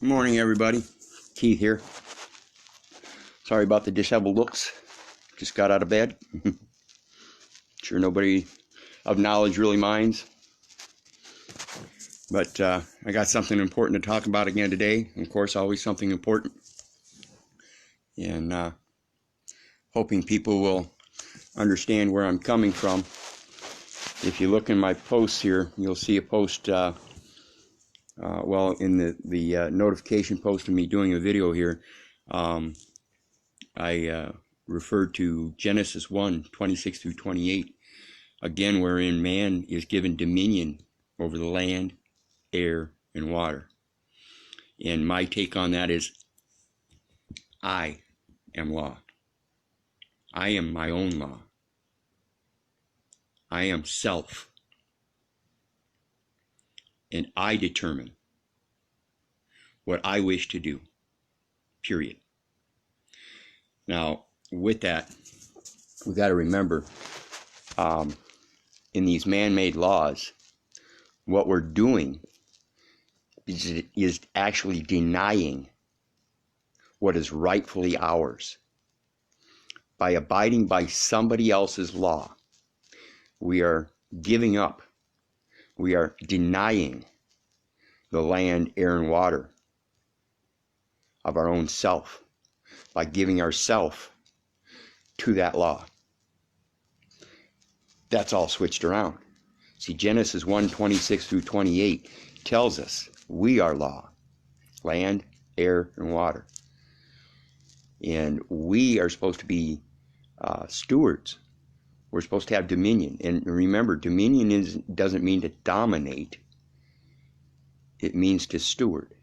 Good morning, everybody. Keith here. Sorry about the disheveled looks. Just got out of bed. Sure nobody of knowledge really minds. But I got something important to talk about again today. Of course, always something important. And hoping people will understand where I'm coming from. If you look in my posts here, you'll see a post, in the notification post of me doing a video here, I referred to Genesis 1:26 through 28, again, wherein man is given dominion over the land, air, and water. And my take on that is, I am law. I am my own law. I am self. And I determine what I wish to do, period. Now, with that, we've got to remember, in these man-made laws, what we're doing is actually denying what is rightfully ours. By abiding by somebody else's law, we are giving up, we are denying the land, air, and water of our own self by giving ourself to that law. That's all switched around. See, Genesis 1:26 through 28 tells us we are law, land, air, and water. And we are supposed to be stewards. We're supposed to have dominion. And remember, dominion doesn't mean to dominate. It means to steward.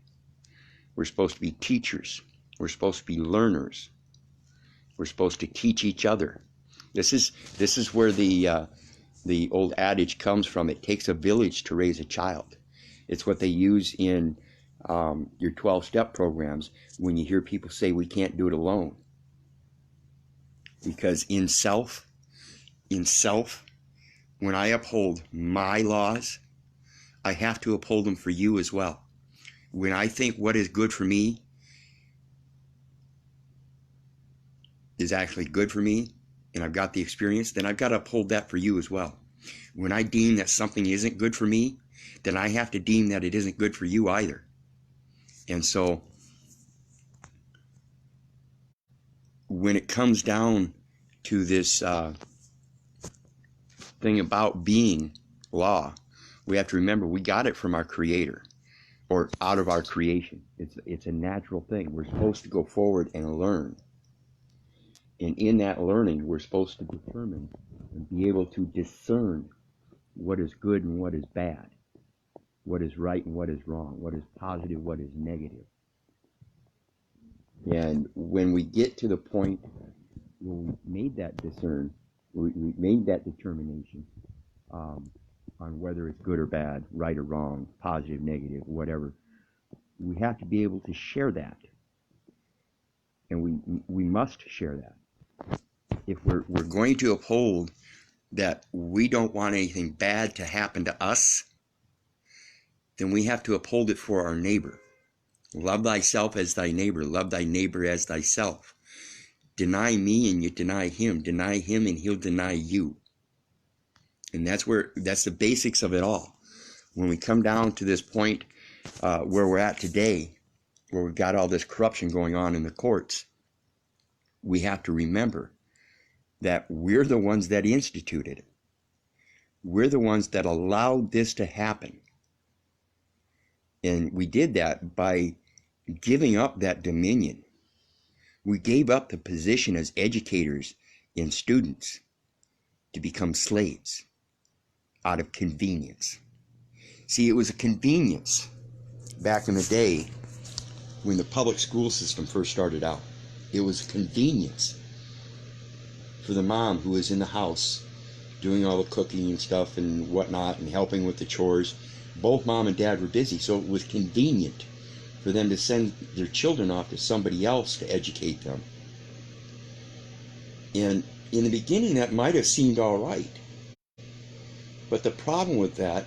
We're supposed to be teachers. We're supposed to be learners. We're supposed to teach each other. This is where the old adage comes from. It takes a village to raise a child. It's what they use in your 12-step programs when you hear people say we can't do it alone. Because in self, when I uphold my laws, I have to uphold them for you as well. When I think what is good for me is actually good for me, and I've got the experience, then I've got to uphold that for you as well. When I deem that something isn't good for me, then I have to deem that it isn't good for you either. And so when it comes down to this thing about being law, we have to remember we got it from our Creator, or out of our creation. It's a natural thing. We're supposed to go forward and learn. And in that learning, we're supposed to determine and be able to discern what is good and what is bad, what is right and what is wrong, what is positive, what is negative. And when we get to the point where we made that we made that determination on whether it's good or bad, right or wrong, positive, negative, whatever, we have to be able to share that. And we must share that. If we're going to uphold that we don't want anything bad to happen to us, then we have to uphold it for our neighbor. Love thyself as thy neighbor. Love thy neighbor as thyself. Deny me and you deny him. Deny him and he'll deny you. And that's the basics of it all. When we come down to this point where we're at today, where we've got all this corruption going on in the courts, we have to remember that we're the ones that instituted it. We're the ones that allowed this to happen. And we did that by giving up that dominion. We gave up the position as educators and students to become slaves out of convenience. See, it was a convenience back in the day when the public school system first started out. It was a convenience for the mom who was in the house doing all the cooking and stuff and whatnot and helping with the chores. Both mom and dad were busy, so it was convenient for them to send their children off to somebody else to educate them. And in the beginning, that might have seemed all right. But the problem with that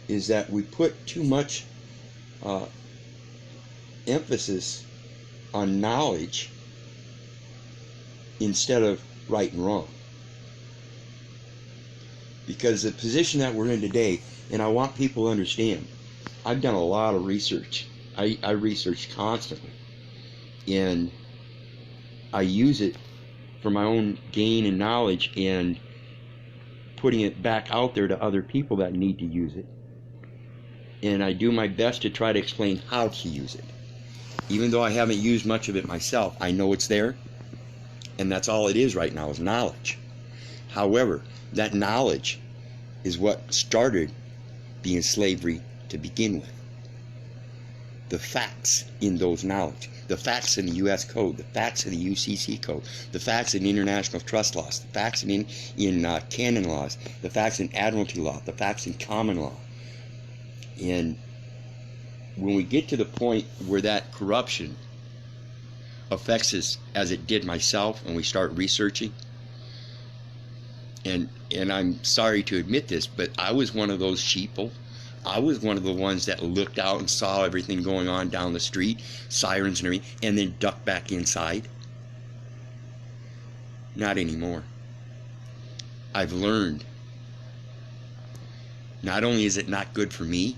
is that we put too much emphasis on knowledge instead of right and wrong. Because the position that we're in today, and I want people to understand, I've done a lot of research. I research constantly, and I use it for my own gain and knowledge, and putting it back out there to other people that need to use it. And I do my best to try to explain how to use it. Even though I haven't used much of it myself, I know it's there, and that's all it is right now, is knowledge. However, that knowledge is what started the slavery to begin with. The facts in those knowledge, the facts in the U.S. Code, the facts in the UCC Code, the facts in international trust laws, the facts in canon laws, the facts in admiralty law, the facts in common law. And when we get to the point where that corruption affects us, as it did myself, and we start researching, and I'm sorry to admit this, but I was one of those sheeple. I was one of the ones that looked out and saw everything going on down the street, sirens and everything, and then ducked back inside. Not anymore. I've learned, not only is it not good for me,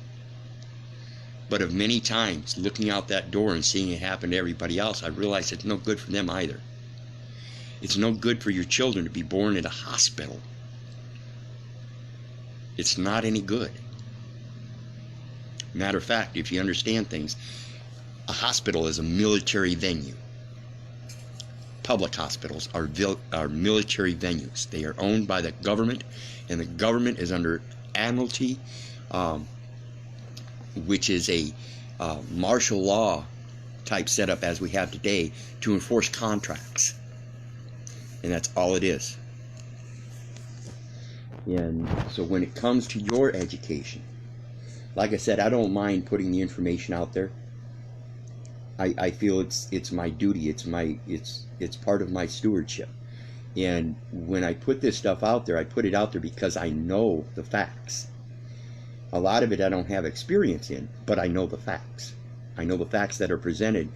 but of many times looking out that door and seeing it happen to everybody else, I realized it's no good for them either. It's no good for your children to be born in a hospital. It's not any good. Matter of fact, if you understand things, a hospital is a military venue. Public hospitals are military venues. They are owned by the government, and the government is under admiralty, which is a martial law type setup as we have today to enforce contracts. And that's all it is. And so when it comes to your education, like I said, I don't mind putting the information out there. I feel it's my duty. It's part of my stewardship. And when I put this stuff out there, I put it out there because I know the facts. A lot of it I don't have experience in, but I know the facts. I know the facts that are presented.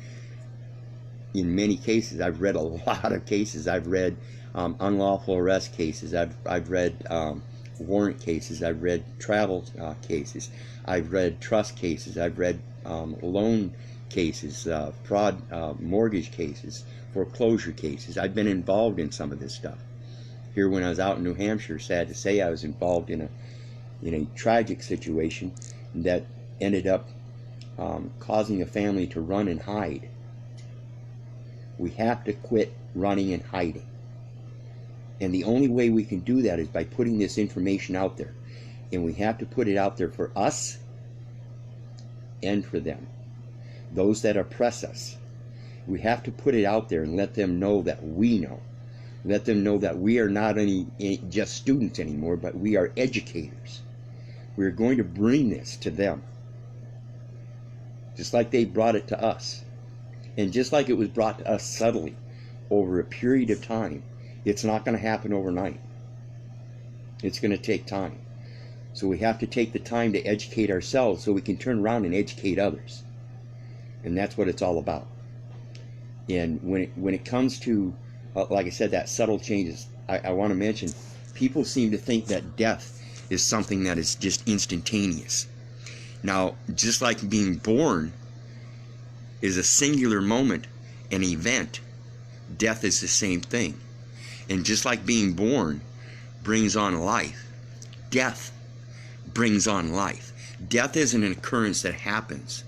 In many cases, I've read a lot of cases. I've read unlawful arrest cases. I've read warrant cases. I've read travel cases. I've read trust cases. I've read loan cases, fraud mortgage cases, foreclosure cases. I've been involved in some of this stuff. Here when I was out in New Hampshire, sad to say, I was involved in a tragic situation that ended up causing a family to run and hide. We have to quit running and hiding. And the only way we can do that is by putting this information out there. And we have to put it out there for us and for them. Those that oppress us. We have to put it out there and let them know that we know. Let them know that we are not just students anymore, but we are educators. We are going to bring this to them. Just like they brought it to us. And just like it was brought to us subtly over a period of time, it's not going to happen overnight. It's going to take time. So we have to take the time to educate ourselves so we can turn around and educate others. And that's what it's all about. And when it comes to, like I said, that subtle changes, I want to mention, people seem to think that death is something that is just instantaneous. Now, just like being born is a singular moment, an event, death is the same thing. And just like being born brings on life, death brings on life. Death isn't an occurrence that happens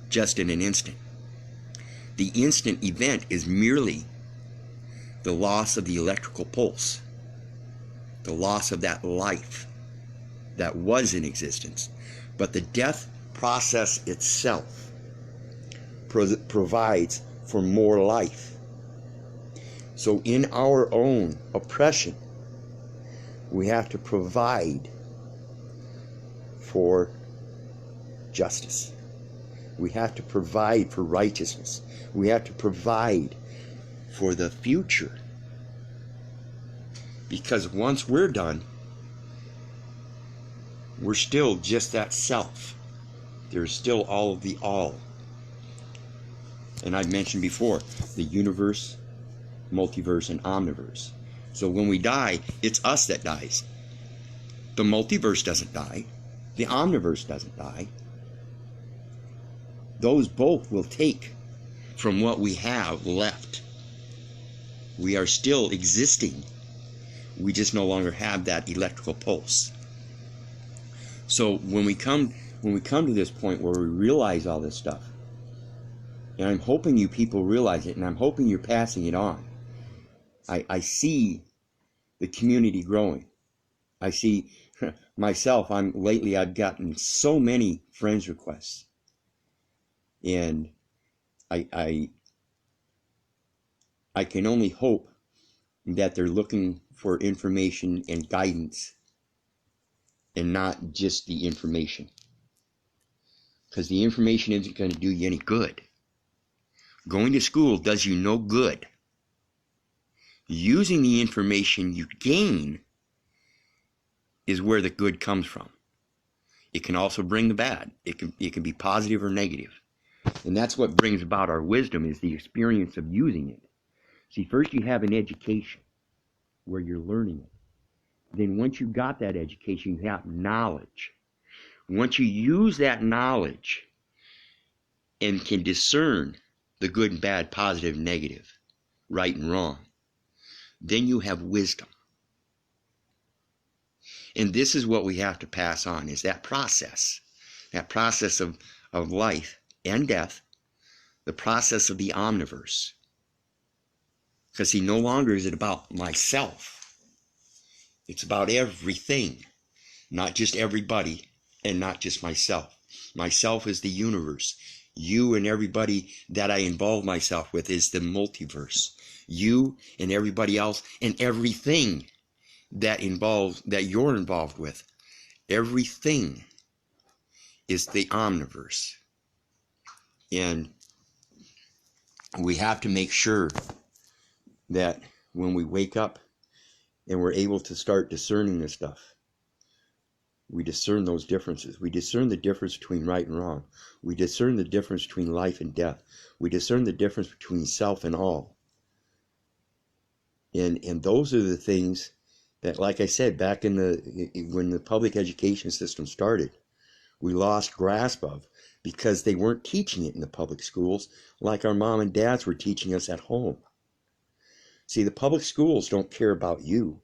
just in an instant. The instant event is merely the loss of the electrical pulse, the loss of that life that was in existence. But the death process itself provides for more life. So in our own oppression, we have to provide for justice. We have to provide for righteousness. We have to provide for the future. Because once we're done, we're still just that self. There's still all of the all. And I've mentioned before, the universe, multiverse, and omniverse. So when we die, it's us that dies. The multiverse doesn't die. The omniverse doesn't die. Those both will take from what we have left. We are still existing. We just no longer have that electrical pulse. So when we come to this point where we realize all this stuff, and I'm hoping you people realize it, and I'm hoping you're passing it on. I see the community growing. I see myself, lately I've gotten so many friends requests. And I can only hope that they're looking for information and guidance and not just the information. Because the information isn't going to do you any good. Going to school does you no good. Using the information you gain is where the good comes from. It can also bring the bad. It can be positive or negative. And that's what brings about our wisdom, is the experience of using it. See, first you have an education where you're learning it. Then once you got that education, you have knowledge. Once you use that knowledge and can discern the good and bad, positive and negative, right and wrong, then you have wisdom. And this is what we have to pass on, is that process of life and death, the process of the omniverse. Because see, no longer is it about myself. It's about everything, not just everybody and not just myself. Myself is the universe. You and everybody that I involve myself with is the multiverse. You and everybody else and everything that you're involved with. Everything is the omniverse. And we have to make sure that when we wake up and we're able to start discerning this stuff, we discern those differences. We discern the difference between right and wrong. We discern the difference between life and death. We discern the difference between self and all. And those are the things that, like I said, back when the public education system started, we lost grasp of, because they weren't teaching it in the public schools like our mom and dads were teaching us at home. See, the public schools don't care about you.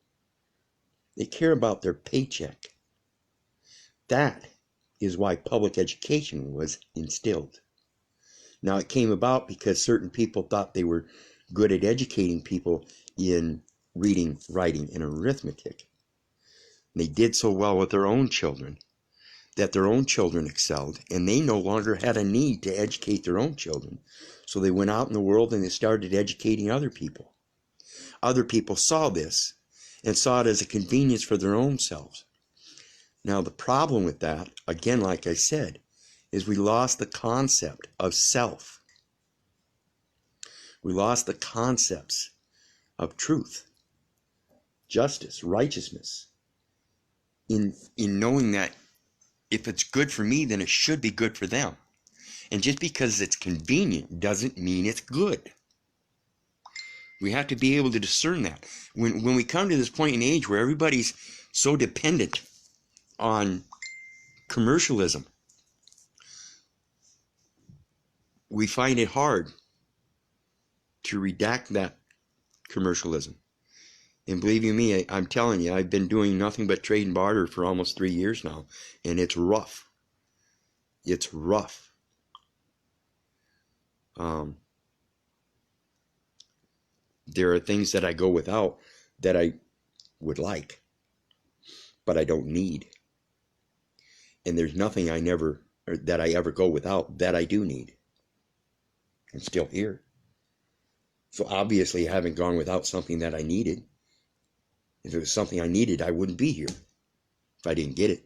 They care about their paycheck. That is why public education was instilled. Now, it came about because certain people thought they were good at educating people in reading, writing, and arithmetic. They did so well with their own children that their own children excelled, and they no longer had a need to educate their own children. So they went out in the world and they started educating other people. Other people saw this and saw it as a convenience for their own selves. Now, the problem with that, again, like I said, is we lost the concept of self. We lost the concepts of truth, justice, righteousness, in knowing that if it's good for me, then it should be good for them. And just because it's convenient doesn't mean it's good. We have to be able to discern that. When we come to this point in age where everybody's so dependent on commercialism, we find it hard to redact that commercialism. And believe you me, I'm telling you, I've been doing nothing but trade and barter for almost 3 years now, and it's rough. It's rough. There are things that I go without that I would like, but I don't need. And there's nothing that I ever go without that I do need. I'm still here. So obviously I haven't gone without something that I needed. If it was something I needed, I wouldn't be here if I didn't get it.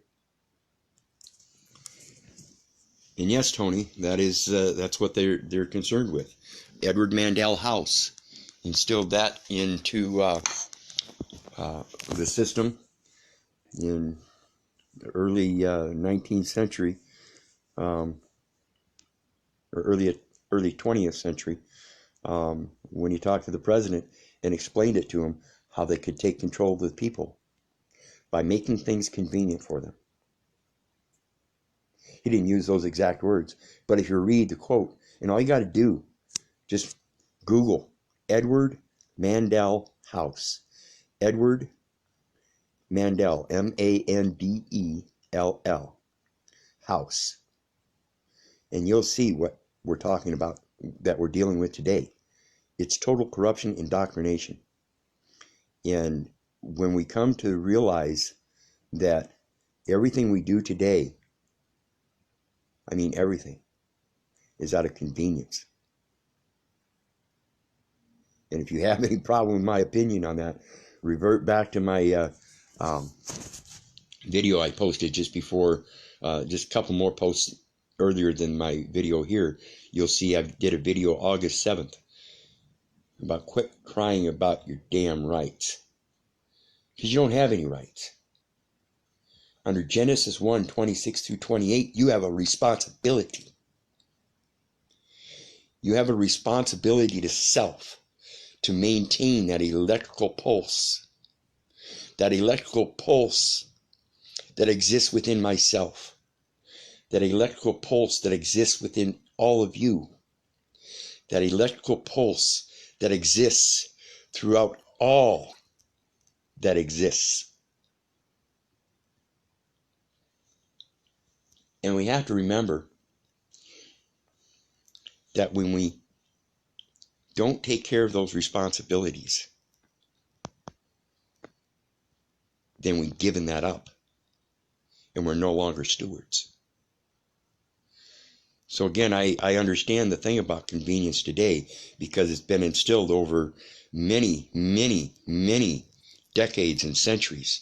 And yes, Tony, that's what they're concerned with. Edward Mandell House instilled that into the system in the early 19th century, or early early 20th century, when he talked to the president and explained it to him how they could take control of the people by making things convenient for them. He didn't use those exact words, but if you read the quote, and all you got to do, just Google Edward Mandell House. Edward Mandell, Mandell, House. And you'll see what we're talking about, that we're dealing with today. It's total corruption, indoctrination. And when we come to realize that everything we do today, I mean everything, is out of convenience. And if you have any problem with my opinion on that, revert back to my video I posted just before, just a couple more posts earlier than my video here. You'll see I did a video August 7th about quit crying about your damn rights. Because you don't have any rights. Under Genesis 1:26-28, you have a responsibility. You have a responsibility to self, to maintain that electrical pulse that exists within myself, that electrical pulse that exists within all of you, that electrical pulse that exists throughout all that exists. And we have to remember that when we don't take care of those responsibilities, then we've given that up and we're no longer stewards. So again, I understand the thing about convenience today because it's been instilled over many, many, many decades and centuries.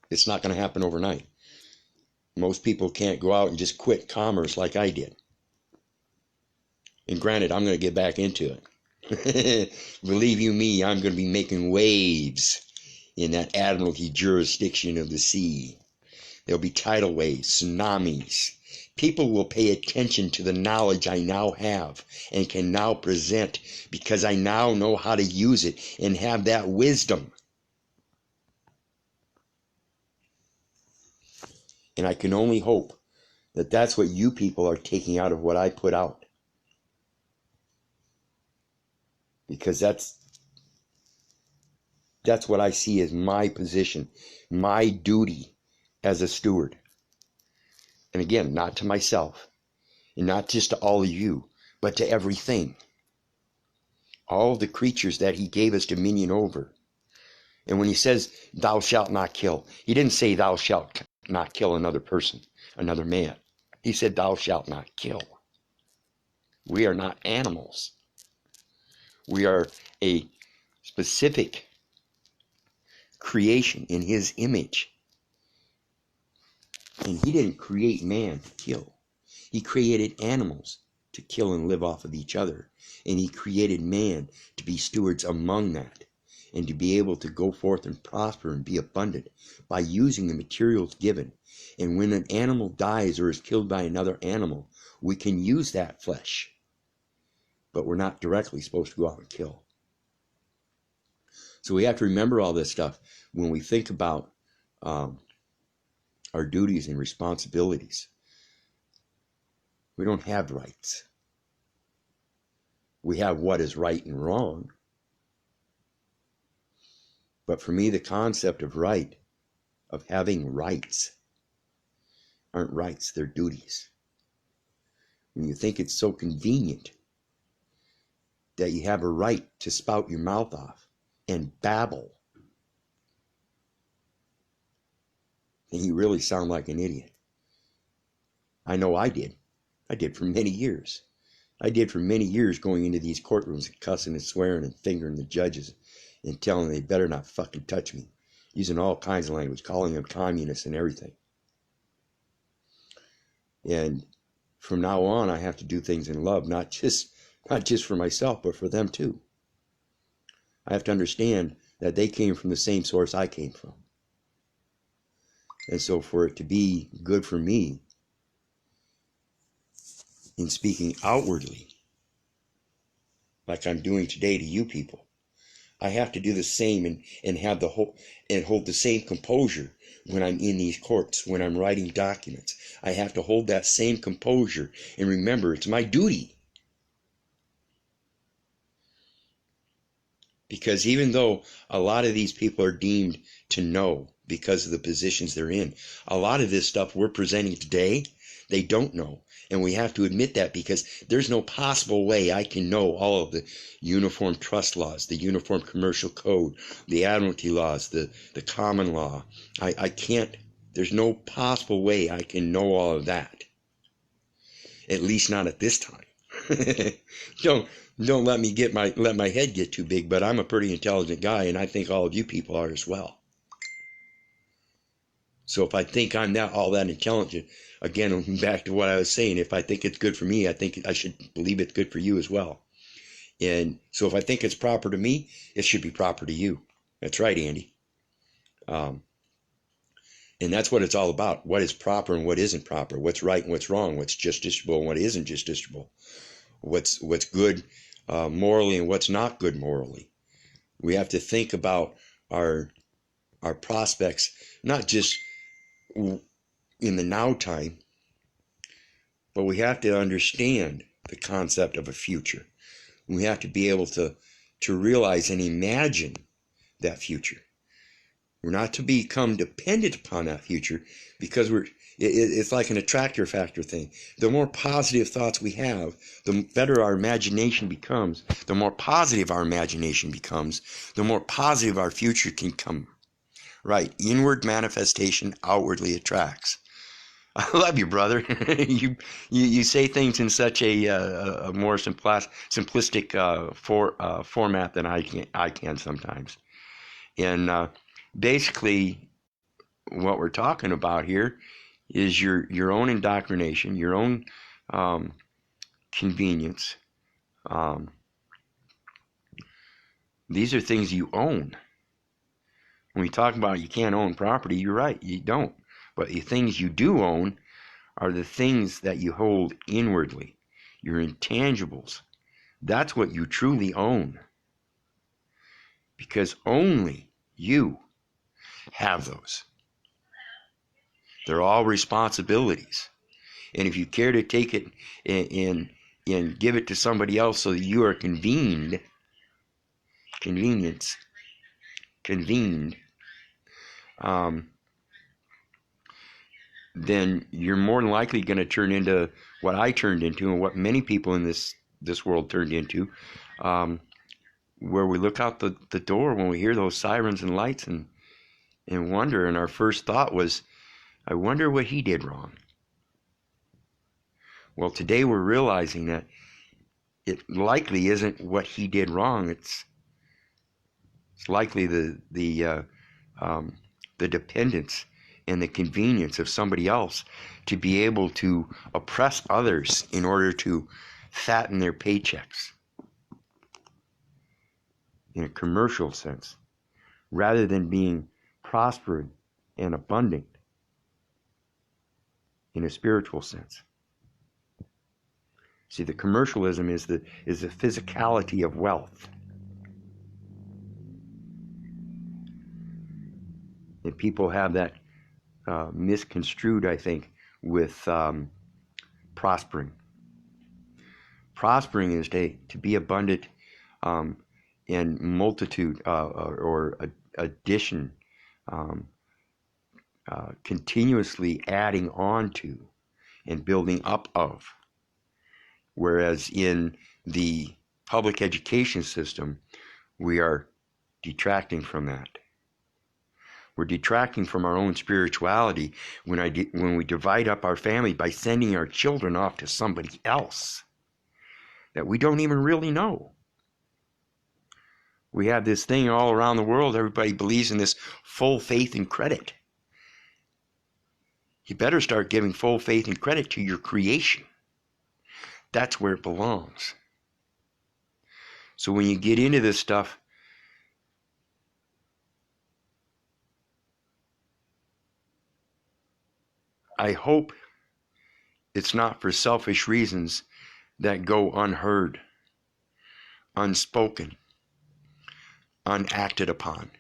It's not going to happen overnight. Most people can't go out and just quit commerce like I did. And granted, I'm going to get back into it. Believe you me, I'm going to be making waves in that admiralty jurisdiction of the sea. There'll be tidal waves, tsunamis. People will pay attention to the knowledge I now have and can now present because I now know how to use it and have that wisdom. And I can only hope that that's what you people are taking out of what I put out. Because that's what I see as my position, my duty as a steward. And again, not to myself, and not just to all of you, but to everything. All the creatures that he gave us dominion over. And when he says, thou shalt not kill, he didn't say thou shalt not kill another person, another man. He said, thou shalt not kill. We are not animals. We are a specific creation in his image. And he didn't create man to kill. He created animals to kill and live off of each other. And he created man to be stewards among that. And to be able to go forth and prosper and be abundant by using the materials given. And when an animal dies or is killed by another animal, we can use that flesh. But we're not directly supposed to go out and kill. So we have to remember all this stuff when we think about our duties and responsibilities. We don't have rights. We have what is right and wrong. But for me, the concept of right, of having rights, aren't rights, they're duties. When you think it's so convenient that you have a right to spout your mouth off and babble, then you really sound like an idiot. I know I did. I did for many years. I did for many years going into these courtrooms and cussing and swearing and fingering the judges and telling them they better not fucking touch me, using all kinds of language, calling them communists and everything. And from now on, I have to do things in love, not just for myself, but for them too. I have to understand that they came from the same source I came from. And so for it to be good for me, in speaking outwardly, like I'm doing today to you people. I have to do the same and have the whole and hold the same composure when I'm in these courts, when I'm writing documents. I have to hold that same composure and remember it's my duty. Because even though a lot of these people are deemed to know because of the positions they're in, a lot of this stuff we're presenting today, they don't know. And we have to admit that, because there's no possible way I can know all of the uniform trust laws, the uniform commercial code, the admiralty laws, the common law. I can't, there's no possible way I can know all of that. At least not at this time. Don't let me let my head get too big, but I'm a pretty intelligent guy, and I think all of you people are as well. So if I think I'm all that intelligent, again, back to what I was saying, if I think it's good for me, I think I should believe it's good for you as well. And so if I think it's proper to me, it should be proper to you. That's right, Andy. And that's what it's all about. What is proper and what isn't proper. What's right and what's wrong. What's justiciable and what isn't justiciable. What's good morally and what's not good morally. We have to think about our prospects, not just in the now time, but we have to understand the concept of a future. We have to be able to realize and imagine that future. We're not to become dependent upon that future, because it's like an attractor factor thing. The more positive thoughts we have, the better our imagination becomes. The more positive our imagination becomes, the more positive our future can come. Right, inward manifestation outwardly attracts. I love you, brother. You say things in such a more simplistic format than I can sometimes. And basically, what we're talking about here is your own indoctrination, your own convenience. These are things you own. When we talk about you can't own property, you're right, you don't. But the things you do own are the things that you hold inwardly, your intangibles. That's what you truly own. Because only you have those. They're all responsibilities. And if you care to take it and give it to somebody else so that you are convened, then you're more than likely going to turn into what I turned into and what many people in this world turned into, where we look out the door when we hear those sirens and lights and wonder, and our first thought was, I wonder what he did wrong. Well, today we're realizing that it likely isn't what he did wrong. It's likely the dependence and the convenience of somebody else to be able to oppress others in order to fatten their paychecks in a commercial sense, rather than being prospering and abundant in a spiritual sense. See, the commercialism is the physicality of wealth. And people have that misconstrued, I think, with prospering. Prospering is to be abundant in multitude or addition, continuously adding on to and building up of. Whereas in the public education system, we are detracting from that. We're detracting from our own spirituality when we divide up our family by sending our children off to somebody else that we don't even really know. We have this thing all around the world. Everybody believes in this full faith and credit. You better start giving full faith and credit to your creation. That's where it belongs. So when you get into this stuff, I hope It's not for selfish reasons that go unheard, unspoken, unacted upon.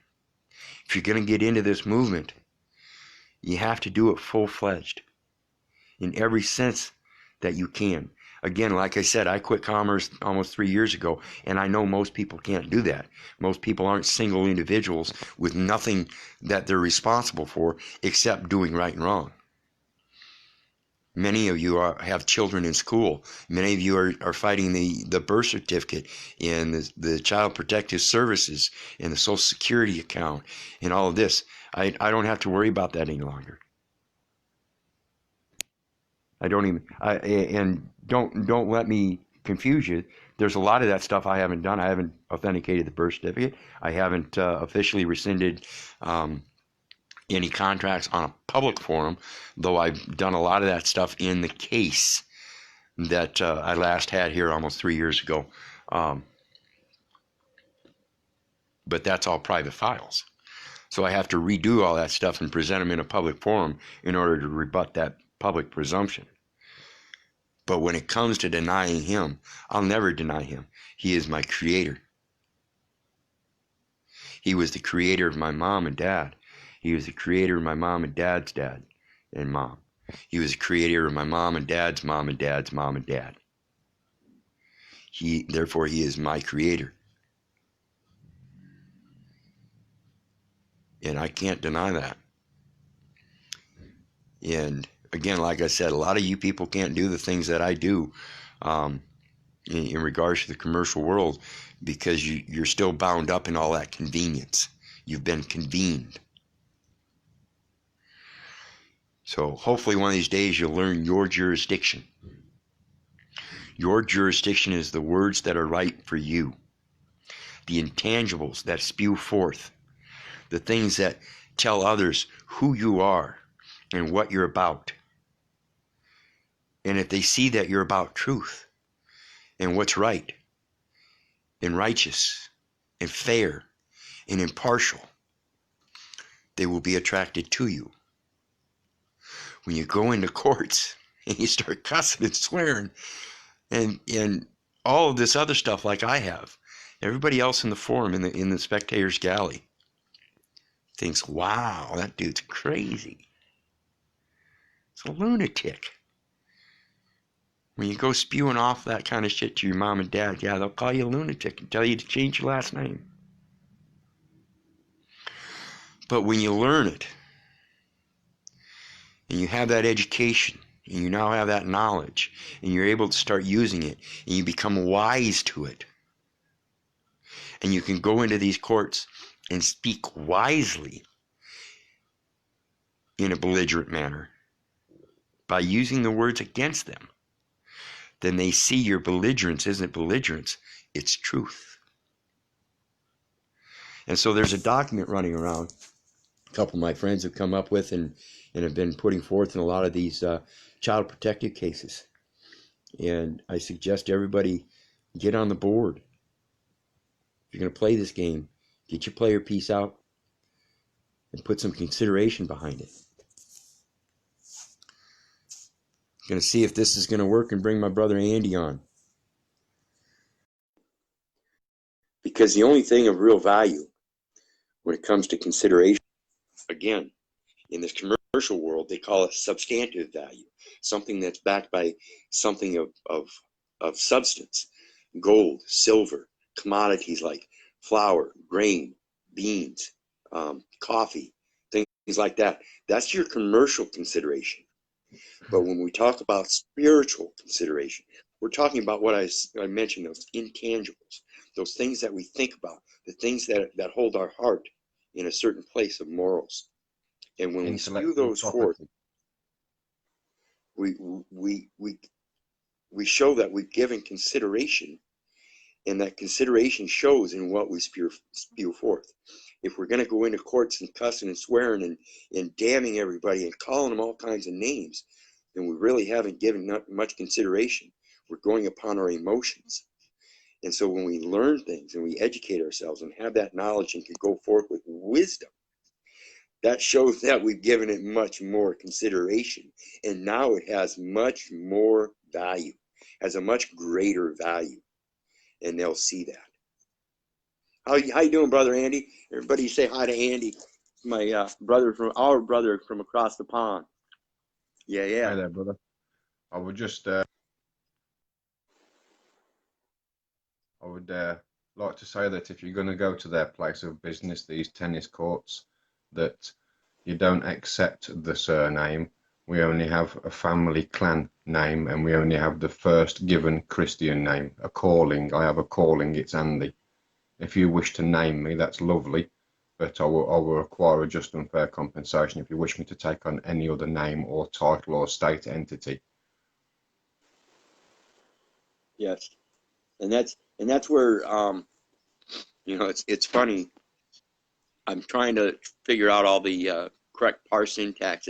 If you're going to get into this movement, you have to do it full-fledged in every sense that you can. Again, like I said, I quit commerce almost 3 years ago, and I know most people can't do that. Most people aren't single individuals with nothing that they're responsible for except doing right and wrong. Many of you have children in school. Many of you are fighting the birth certificate and the Child Protective Services and the Social Security account and all of this. I don't have to worry about that any longer. I don't even, and don't let me confuse you. There's a lot of that stuff I haven't done. I haven't authenticated the birth certificate. I haven't officially rescinded any contracts on a public forum, though I've done a lot of that stuff in the case that I last had here almost 3 years ago. But that's all private files. So I have to redo all that stuff and present them in a public forum in order to rebut that public presumption. But when it comes to denying him, I'll never deny him. He is my creator. He was the creator of my mom and dad. He was the creator of my mom and dad's dad and mom. He was the creator of my mom and dad's mom and dad's mom and dad. Therefore, he is my creator. And I can't deny that. And again, like I said, a lot of you people can't do the things that I do in regards to the commercial world because you're still bound up in all that convenience. You've been convened. So hopefully one of these days you'll learn your jurisdiction. Your jurisdiction is the words that are right for you. The intangibles that spew forth. The things that tell others who you are and what you're about. And if they see that you're about truth and what's right and righteous and fair and impartial, they will be attracted to you. When you go into courts and you start cussing and swearing and all of this other stuff like I have, everybody else in the forum, in the spectators galley, thinks, wow, that dude's crazy. It's a lunatic. When you go spewing off that kind of shit to your mom and dad, yeah, they'll call you a lunatic and tell you to change your last name. But when you learn it, and you have that education, and you now have that knowledge, and you're able to start using it, and you become wise to it, and you can go into these courts and speak wisely in a belligerent manner by using the words against them, then they see your belligerence isn't belligerence, it's truth. And so there's a document running around a couple of my friends have come up with and have been putting forth in a lot of these child protective cases. And I suggest everybody get on the board. If you're going to play this game, get your player piece out and put some consideration behind it. I'm going to see if this is going to work and bring my brother Andy on. Because the only thing of real value when it comes to consideration, again, in this commercial world, they call it substantive value, something that's backed by something of substance, gold, silver, commodities like flour, grain, beans, coffee, things like that. That's your commercial consideration. But when we talk about spiritual consideration, we're talking about what I mentioned, those intangibles, those things that we think about, the things that hold our heart in a certain place of morals. And when we spew those forth, we show that we've given consideration, and that consideration shows in what we spew forth. If we're going to go into courts and cussing and swearing and damning everybody and calling them all kinds of names, then we really haven't given much consideration. We're going upon our emotions. And so when we learn things and we educate ourselves and have that knowledge and can go forth with wisdom, that shows that we've given it much more consideration, and now it has much more value, has a much greater value, and they'll see that. How you doing, Brother Andy? Everybody say hi to Andy, my brother from our brother from across the pond. Yeah, yeah. Hi there, brother. I would just like to say that if you're going to go to their place of business, these tennis courts, that you don't accept the surname. We only have a family clan name, and we only have the first given Christian name, a calling. I have a calling, it's Andy. If you wish to name me, that's lovely, but I will require a just and fair compensation if you wish me to take on any other name or title or state entity. Yes, and that's where it's funny. I'm trying to figure out all the correct parse syntax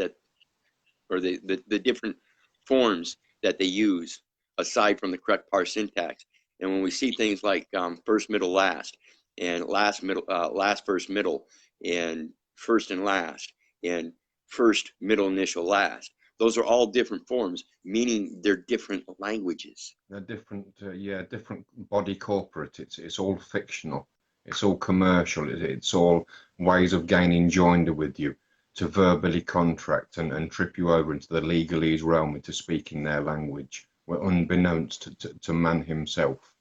or the different forms that they use aside from the correct parse syntax. And when we see things like first, middle, last, and last, middle, last, first, middle, and first and last, and first, middle, initial, last, those are all different forms, meaning they're different languages. They're different, different body corporate. It's all fictional. It's all commercial. It's all ways of gaining joinder with you to verbally contract and trip you over into the legalese realm into speaking their language, unbeknownst to man himself.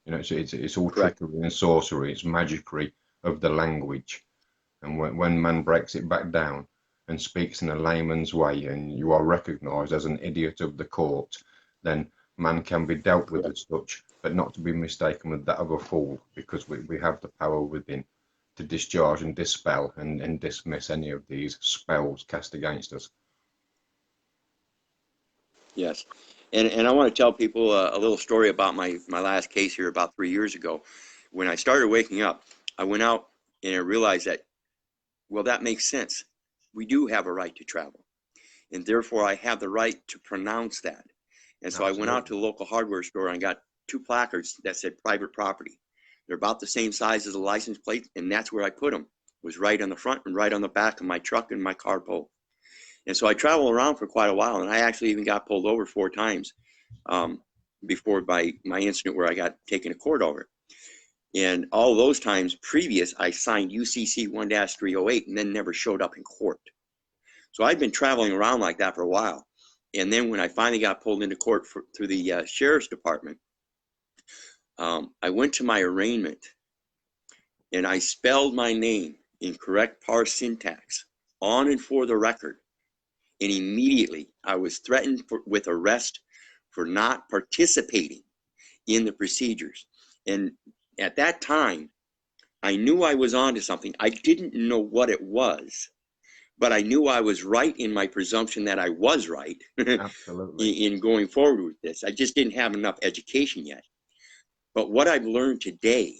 It's all Correct. trickery and sorcery. It's magicry of the language. And when man breaks it back down and speaks in a layman's way, and you are recognised as an idiot of the court, then man can be dealt with as such, but not to be mistaken with that of a fool, because we have the power within to discharge and dispel and dismiss any of these spells cast against us. Yes. And I want to tell people a little story about my last case here about 3 years ago. When I started waking up, I went out and I realized that, well, that makes sense. We do have a right to travel, and therefore I have the right to pronounce that. And so I went out to the local hardware store and I got 2 placards that said private property. They're about the same size as the license plate, and that's where I put them. It was right on the front and right on the back of my truck and my car both. And so I traveled around for quite a while, and I actually even got pulled over 4 times before my incident where I got taken to court over it. And all those times previous, I signed UCC 1-308 and then never showed up in court. So I'd been traveling around like that for a while. And then when I finally got pulled into court through the sheriff's department, I went to my arraignment and I spelled my name in correct parse syntax on and for the record. And immediately I was threatened with arrest for not participating in the procedures. And at that time, I knew I was onto something. I didn't know what it was, but I knew I was right in my presumption that I was right in going forward with this. I just didn't have enough education yet. But what I've learned today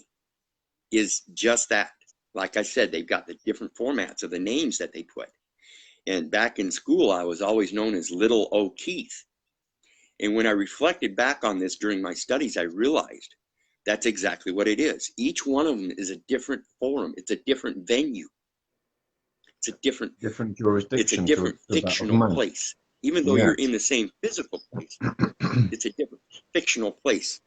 is just that. Like I said, they've got the different formats of the names that they put. And back in school, I was always known as Little O'Keefe. And when I reflected back on this during my studies, I realized that's exactly what it is. Each one of them is a different forum. It's a different venue. It's a different jurisdiction. It's a different fictional place. Even though you're in the same physical place, it's a different fictional place.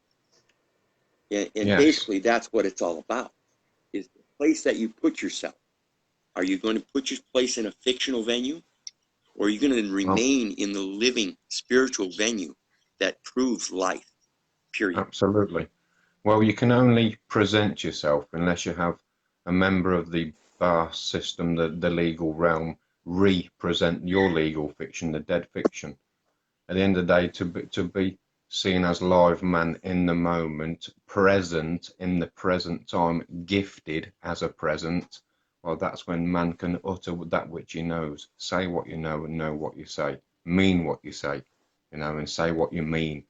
And basically, that's what it's all about, is the place that you put yourself. Are you going to put your place in a fictional venue, or are you going to remain in the living spiritual venue that proves life, period? Absolutely. Well, you can only present yourself unless you have a member of the bar system, the legal realm, represent your legal fiction, the dead fiction. At the end of the day, to be seen as live man in the moment, present in the present time, gifted as a present, well, that's when man can utter that which he knows, say what you know and know what you say, mean what you say, and say what you mean.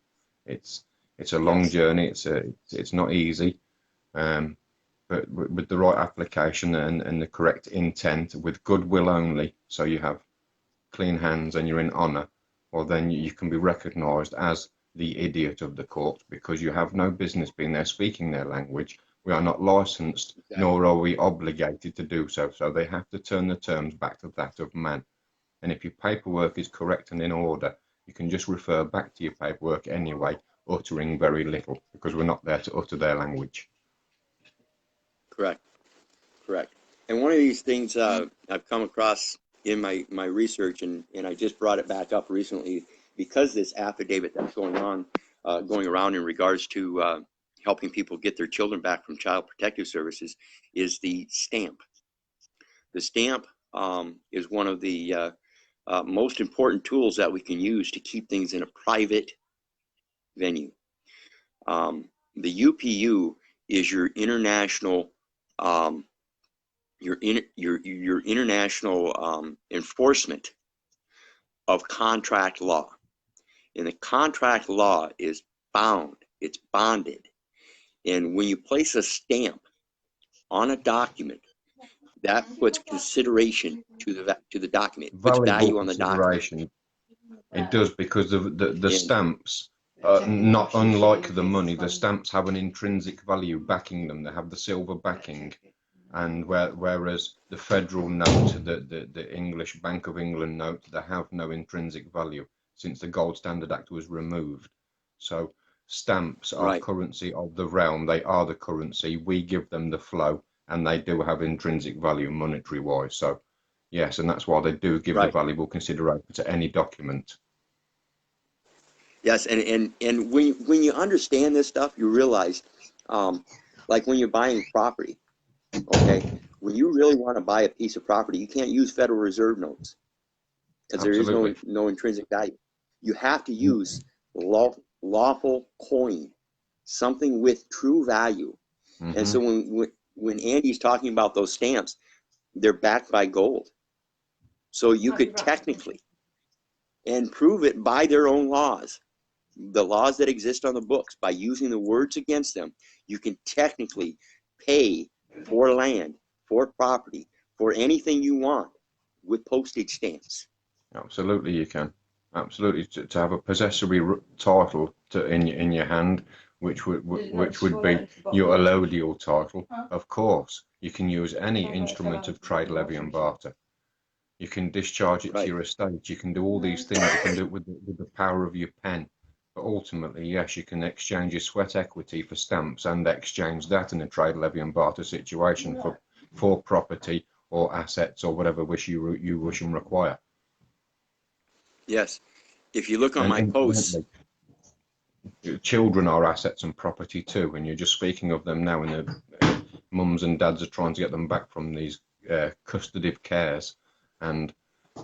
It's a long journey. It's not easy, but with the right application and the correct intent, with goodwill only, so you have clean hands and you're in honour, well, then you can be recognised as the idiot of the court, because you have no business being there speaking their language, We are not licensed, Exactly. nor are we obligated to do so. So they have to turn the terms back to that of man. And if your paperwork is correct and in order, you can just refer back to your paperwork anyway, uttering very little, because we're not there to utter their language. Correct. Correct. And one of these things I've come across in my research, and I just brought it back up recently because this affidavit that's going around in regards to helping people get their children back from Child Protective Services, is the stamp. The stamp is one of the most important tools that we can use to keep things in a private venue. The UPU is your international your international enforcement of contract law. And the contract law is bound, it's bonded. And when you place a stamp on a document, that puts consideration to the document, puts Valuable value on the document. consideration. It does, because the And stamps, not unlike the money, the stamps have an intrinsic value backing them. They have the silver backing. And whereas the federal note, the English Bank of England note, they have no intrinsic value since the Gold Standard Act was removed. So stamps are right, currency of the realm. They are the currency. We give them the flow, and they do have intrinsic value monetary wise. So yes, and that's why they do give the right. valuable consideration to any document. Yes, and when you understand this stuff, you realize, like when you're buying property, okay, when you really want to buy a piece of property, you can't use Federal Reserve notes because there is Absolutely. no intrinsic value. You have to use lawful coin, something with true value. Mm-hmm. And so when Andy's talking about those stamps, they're backed by gold. So you could technically, and prove it by their own laws, the laws that exist on the books, by using the words against them, you can technically pay for land, for property, for anything you want with postage stamps. Absolutely, you can. Absolutely, to have a possessory title in your hand, which would be your allodial title. Of course, you can use any instrument of trade, levy, and barter. You can discharge it to Right. your estate. You can do all these things. You can do it with the power of your pen. But ultimately, yes, you can exchange your sweat equity for stamps and exchange that in a trade, levy, and barter situation for property or assets or whatever you wish and require. Yes. If you look on And my posts, children are assets and property too, and you're just speaking of them now, and the mums and dads are trying to get them back from these custodial cares, and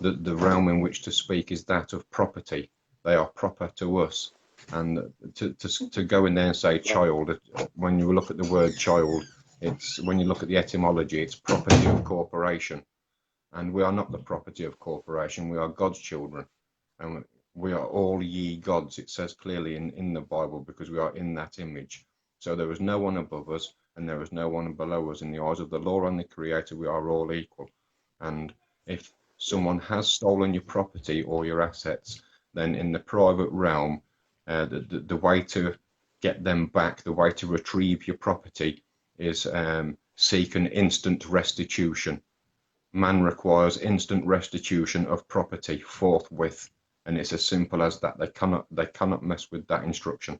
the realm in which to speak is that of property. They are proper to us, and to go in there and say child, when you look at the word child, it's, when you look at the etymology, it's property of corporation, and we are not the property of corporation. We are God's children, and we are all ye gods, it says clearly in the Bible, because we are in that image. So there is no one above us and there is no one below us. In the eyes of the Lord and the Creator, we are all equal. And if someone has stolen your property or your assets, then in the private realm, the way to get them back, the way to retrieve your property is seek an instant restitution. Man requires instant restitution of property forthwith. And it's as simple as that. They cannot mess with that instruction.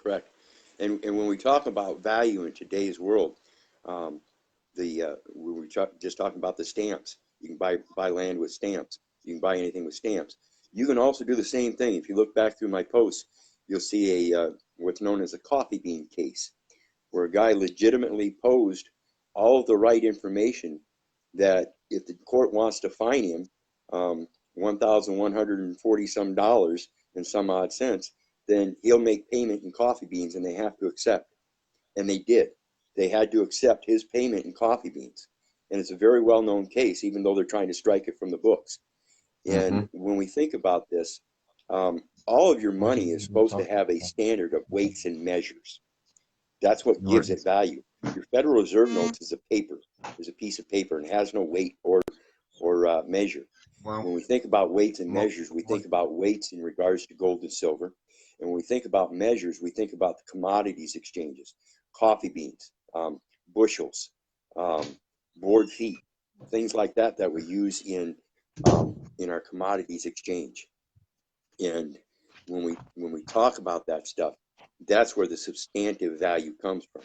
correct. And when we talk about value in today's world, we were just talking about the stamps. You can buy land with stamps. You can buy anything with stamps. You can also do the same thing. If you look back through my posts, you'll see what's known as a coffee bean case, where a guy legitimately posed all of the right information that if the court wants to fine him $1,140 some dollars and some odd cents, then he'll make payment in coffee beans, and they have to accept. And they did. They had to accept his payment in coffee beans. And it's a very well-known case, even though they're trying to strike it from the books. And when we think about this, all of your money is supposed to have a standard of weights and measures. That's what gives it value. Your Federal Reserve notes is a paper, is a piece of paper, and has no weight or measure. When we think about weights and measures, we think about weights in regards to gold and silver, And when we think about measures, we think about the commodities exchanges, coffee beans, bushels, board feet, things like that that we use in our commodities exchange. And when we talk about that stuff, that's where the substantive value comes from.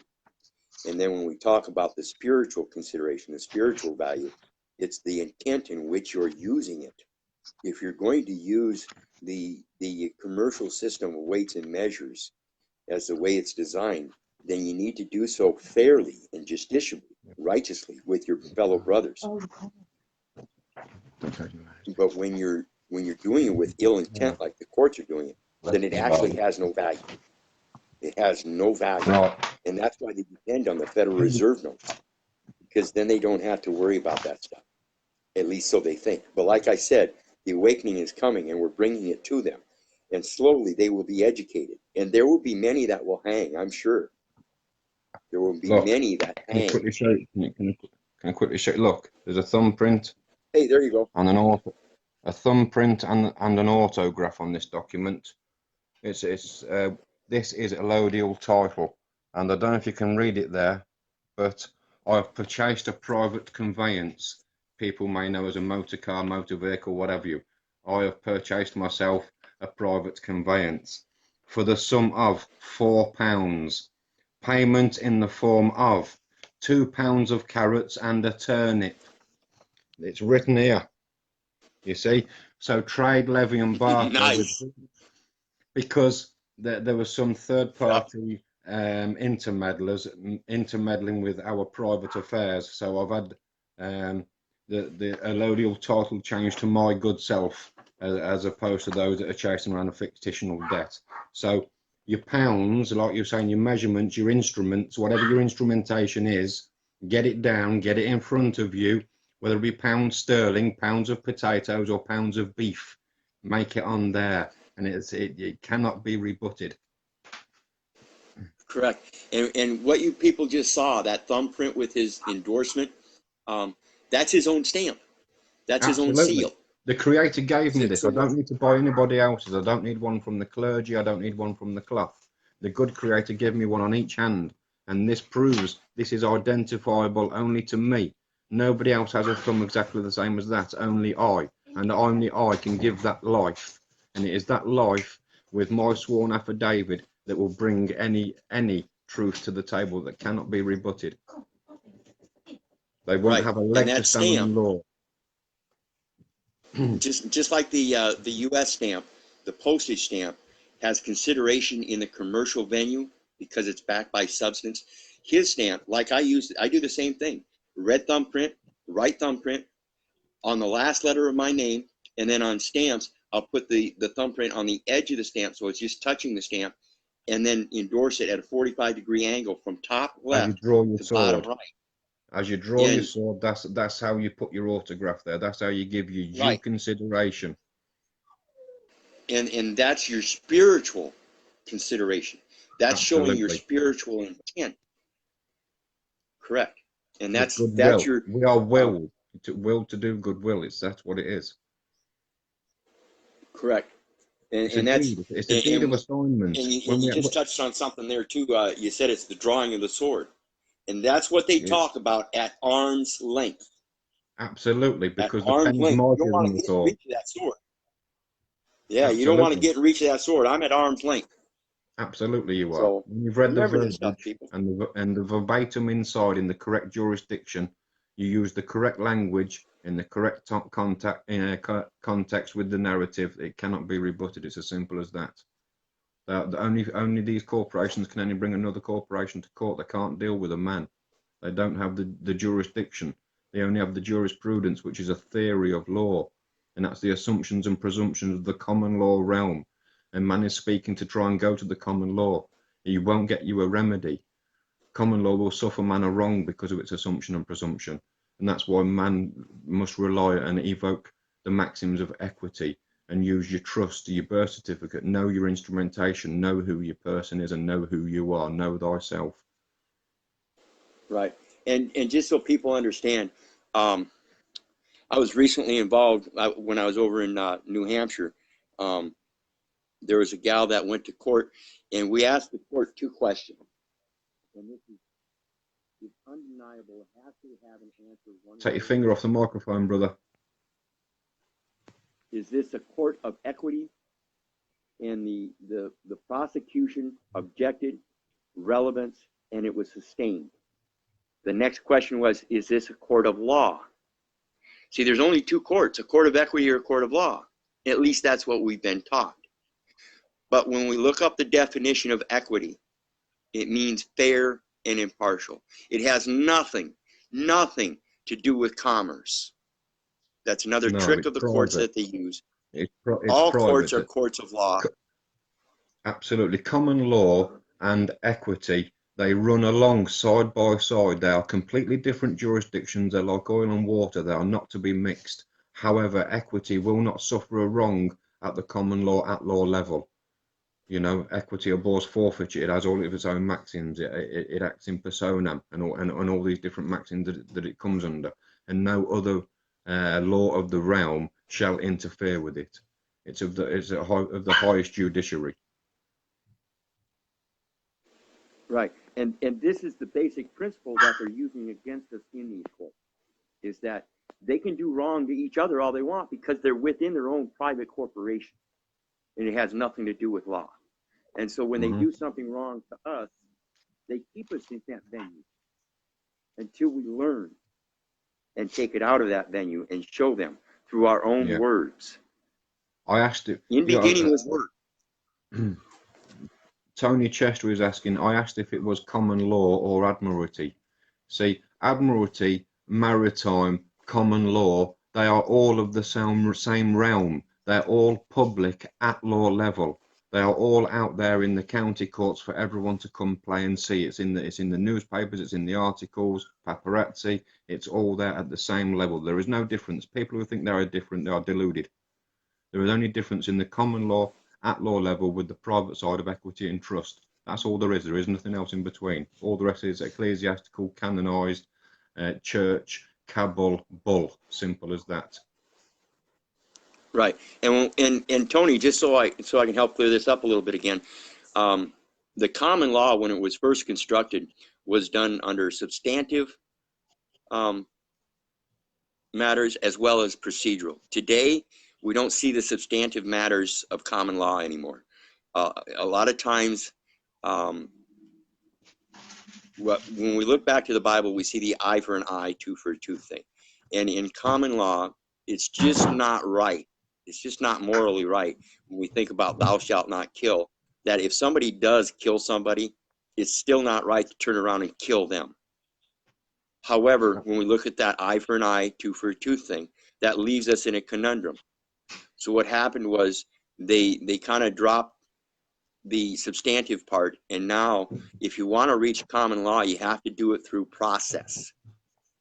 And then when we talk about the spiritual consideration, the spiritual value, it's the intent in which you're using it. If you're going to use the commercial system of weights and measures as the way it's designed, then you need to do so fairly and justiciably, righteously with your fellow brothers. But when you're doing it with ill intent, like the courts are doing it, then it actually has no value. It has no value. Right. And that's why they depend on the Federal Reserve notes, because then they don't have to worry about that stuff. At least so they think. But like I said, the awakening is coming and we're bringing it to them. And slowly they will be educated. And there will be many that will hang, I'm sure. There will be many that hang. Can I quickly show you? Look, there's a thumbprint. Hey, there you go. And a thumbprint and an autograph on this document. This is a allodial title, and I don't know if you can read it there, but I've purchased a private conveyance. People may know as a motor car, motor vehicle, whatever you. I have purchased myself a private conveyance for the sum of £4. Payment in the form of £2 of carrots and a turnip. It's written here. You see, so trade levy and barter. Nice. Because there was some third-party intermeddling with our private affairs. So I've had the allodial title changed to my good self, as opposed to those that are chasing around a fictional debt. So your pounds, like you're saying, your measurements, your instruments, whatever your instrumentation is, get it down, get it in front of you, whether it be pounds sterling, pounds of potatoes, or pounds of beef. Make it on there, and it cannot be rebutted. Correct. And what you people just saw, that thumbprint with his endorsement, that's his own stamp. That's Absolutely. His own seal. The Creator gave me this. I don't need to buy anybody else's. I don't need one from the clergy. I don't need one from the cloth. The good Creator gave me one on each hand. And this proves this is identifiable only to me. Nobody else has a thumb exactly the same as that. Only I. And only I can give that life. And it is that life with my sworn affidavit that will bring any truth to the table that cannot be rebutted. They won't have a leg to stand on law. Just like the U.S. stamp, the postage stamp has consideration in the commercial venue because it's backed by substance. His stamp, like I do the same thing. Red thumbprint, right thumbprint on the last letter of my name, and then on stamps, I'll put the thumbprint on the edge of the stamp so it's just touching the stamp, and then endorse it at a 45-degree angle from top left to bottom right. As you draw your sword, that's how you put your autograph there. That's how you give your due consideration. And that's your spiritual consideration. That's showing your spiritual intent. Correct. And that's your. We are willed to do goodwill. That's what it is. Correct. It's a deed of assignment. And you just touched on something there too. You said it's the drawing of the sword. And that's what they talk about at arm's length. Absolutely, because at arm's length, you don't want to get in reach of that sword. Yeah, Absolutely. You don't want to get in reach of that sword. I'm at arm's length. Absolutely, you are. So, you've read the verbiage and the verbatim inside in the correct jurisdiction. You use the correct language in the correct context with the narrative. It cannot be rebutted. It's as simple as that. Only these corporations can only bring another corporation to court. They can't deal with a man. They don't have the jurisdiction. They only have the jurisprudence, which is a theory of law, and that's the assumptions and presumptions of the common law realm. And man is speaking to try and go to the common law. He won't get you a remedy. Common law will suffer man a wrong because of its assumption and presumption, and that's why man must rely and evoke the maxims of equity. And use your trust, your birth certificate, know your instrumentation, know who your person is, and know who you are. Know thyself. Right, and just so people understand, I was recently involved when I was over in New Hampshire. there was a gal that went to court, and we asked the court two questions. And this is undeniable. It has to have an answer. Take your finger off the microphone, brother. Is this a court of equity? And the prosecution objected, relevance, and it was sustained. The next question was, is this a court of law? See, there's only two courts, a court of equity or a court of law. At least that's what we've been taught. But when we look up the definition of equity, it means fair and impartial. It has nothing to do with commerce. That's another trick of the courts that they use. All courts are courts of law. Absolutely. Common law and equity, they run along side by side. They are completely different jurisdictions. They're like oil and water. They are not to be mixed. However, equity will not suffer a wrong at the common law, at law level. You know, equity abhors forfeiture. It has all of its own maxims. It acts in personam and all these different maxims that it comes under. And no other law of the realm shall interfere with it. It's of the highest judiciary. Right, and this is the basic principle that they're using against us in these courts, is that they can do wrong to each other all they want because they're within their own private corporation, and it has nothing to do with law. And so when they do something wrong to us, they keep us in that venue until we learn and take it out of that venue and show them through our own words. I asked it. In beginning was word. Tony Chester is asking, I asked if it was common law or admiralty. See, admiralty, maritime, common law, they are all of the same realm. They're all public at law level. They are all out there in the county courts for everyone to come play and see. It's in the newspapers, it's in the articles, paparazzi. It's all there at the same level. There is no difference. People who think they are different, they are deluded. There is only difference in the common law at law level with the private side of equity and trust. That's all there is. There is nothing else in between. All the rest is ecclesiastical, canonized, church, cabal, bull. Simple as that. Right, and Tony, just so I can help clear this up a little bit again, the common law when it was first constructed was done under substantive matters as well as procedural. Today, we don't see the substantive matters of common law anymore. A lot of times, when we look back to the Bible, we see the eye for an eye, tooth for a tooth thing. And in common law, it's just not right. It's just not morally right when we think about thou shalt not kill, that if somebody does kill somebody, it's still not right to turn around and kill them. However, when we look at that eye for an eye, tooth for a tooth thing, that leaves us in a conundrum. So what happened was they kind of dropped the substantive part, and now if you want to reach common law, you have to do it through process.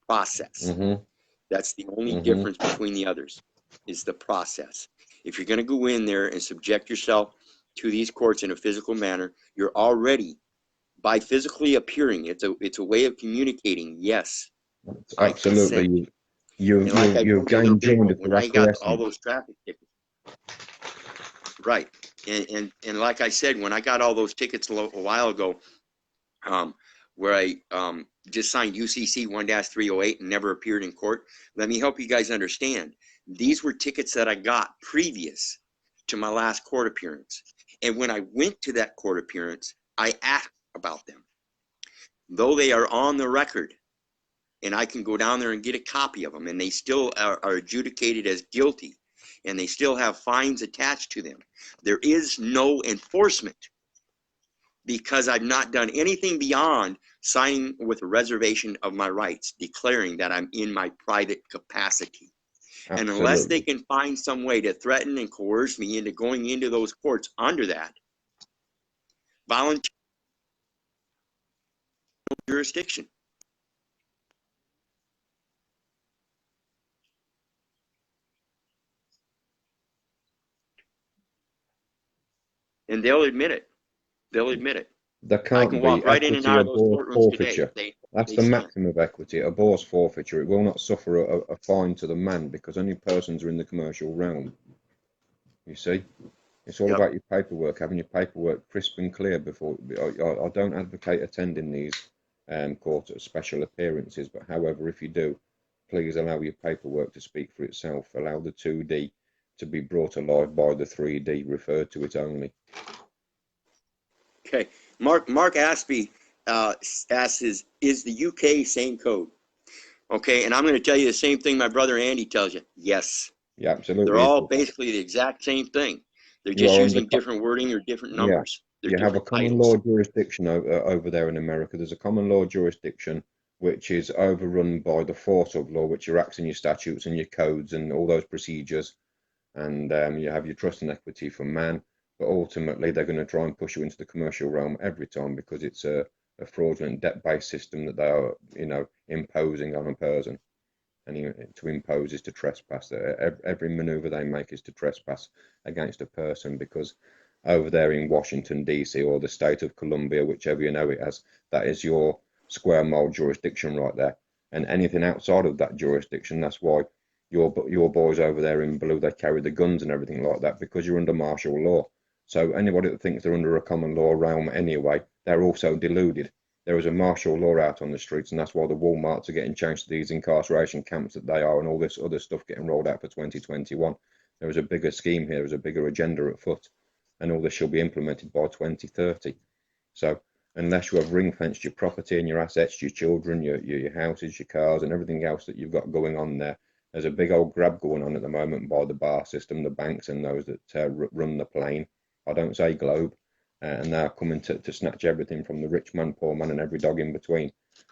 That's the only difference between the others, is the process. If you're going to go in there and subject yourself to these courts in a physical manner, you're already, by physically appearing, it's a way of communicating, yes, absolutely. You've gained joined when I got all those traffic tickets. Right, and like I said, when I got all those tickets a while ago, where I just signed UCC 1-308 and never appeared in court, let me help you guys understand. These were tickets that I got previous to my last court appearance. And when I went to that court appearance, I asked about them. Though they are on the record, and I can go down there and get a copy of them, and they still are adjudicated as guilty, and they still have fines attached to them. There is no enforcement because I've not done anything beyond signing with a reservation of my rights, declaring that I'm in my private capacity. Absolutely. And unless they can find some way to threaten and coerce me into going into those courts under that voluntary jurisdiction. And they'll admit it. They'll admit it. There can't be. Walk right in and out of those courtrooms today. That's the maximum of equity. It abhors forfeiture. It will not suffer a fine to the man because only persons are in the commercial realm. You see? It's all Yep. about your paperwork, having your paperwork crisp and clear before. I don't advocate attending these court special appearances, but however, if you do, please allow your paperwork to speak for itself. Allow the 2D to be brought alive by the 3D. Refer to it only. Okay. Mark Aspie asks, is the UK same code? Okay, and I'm going to tell you the same thing my brother Andy tells you. Yes. Yeah, They're absolutely. all basically the exact same thing. They're You just are under. using different wording or different Yeah, numbers. They're you have a different common law titles. jurisdiction over there in America. There's a common law jurisdiction which is overrun by the force of law, which acts in your statutes and your codes and all those procedures. And you have your trust and equity for man, but ultimately they're going to try and push you into the commercial realm every time because it's a fraudulent debt-based system that they are, imposing on a person. And to impose is to trespass. Every maneuver they make is to trespass against a person because over there in Washington, D.C., or the state of Columbia, whichever you know it as, that is your square mile jurisdiction right there. And anything outside of that jurisdiction, that's why your boys over there in blue, they carry the guns and everything like that because you're under martial law. So anybody that thinks they're under a common law realm anyway, they're also deluded. There is a martial law out on the streets, and that's why the Walmarts are getting changed to these incarceration camps that they are, and all this other stuff getting rolled out for 2021. There is a bigger scheme here, there's a bigger agenda at foot, and all this shall be implemented by 2030. So, unless you have ring fenced your property and your assets, your children, your houses, your cars, and everything else that you've got going on there, there's a big old grab going on at the moment by the bar system, the banks, and those that run the plane. I don't say globe, and they're coming to snatch everything from the rich man, poor man, and every dog in between.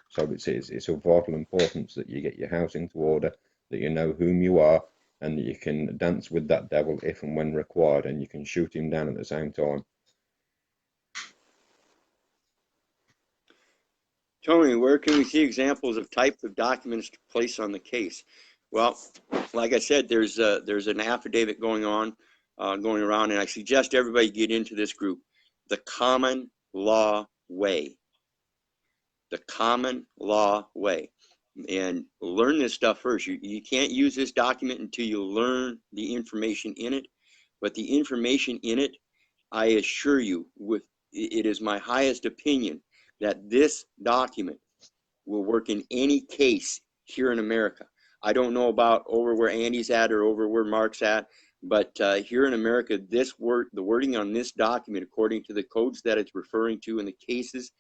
So it's of vital importance that you get your house into order, that you know whom you are, and that you can dance with that devil if and when required, and you can shoot him down at the same time. Tony, where can we see examples of types of documents to place on the case? Well, like I said, there's an affidavit going around, and I suggest everybody get into this group, the Common Law Way. The Common Law Way. And learn this stuff first. You can't use this document until you learn the information in it. But the information in it, I assure you, it is my highest opinion that this document will work in any case here in America. I don't know about over where Andy's at or over where Mark's at, but here in America, the wording on this document, according to the codes that it's referring to in the cases,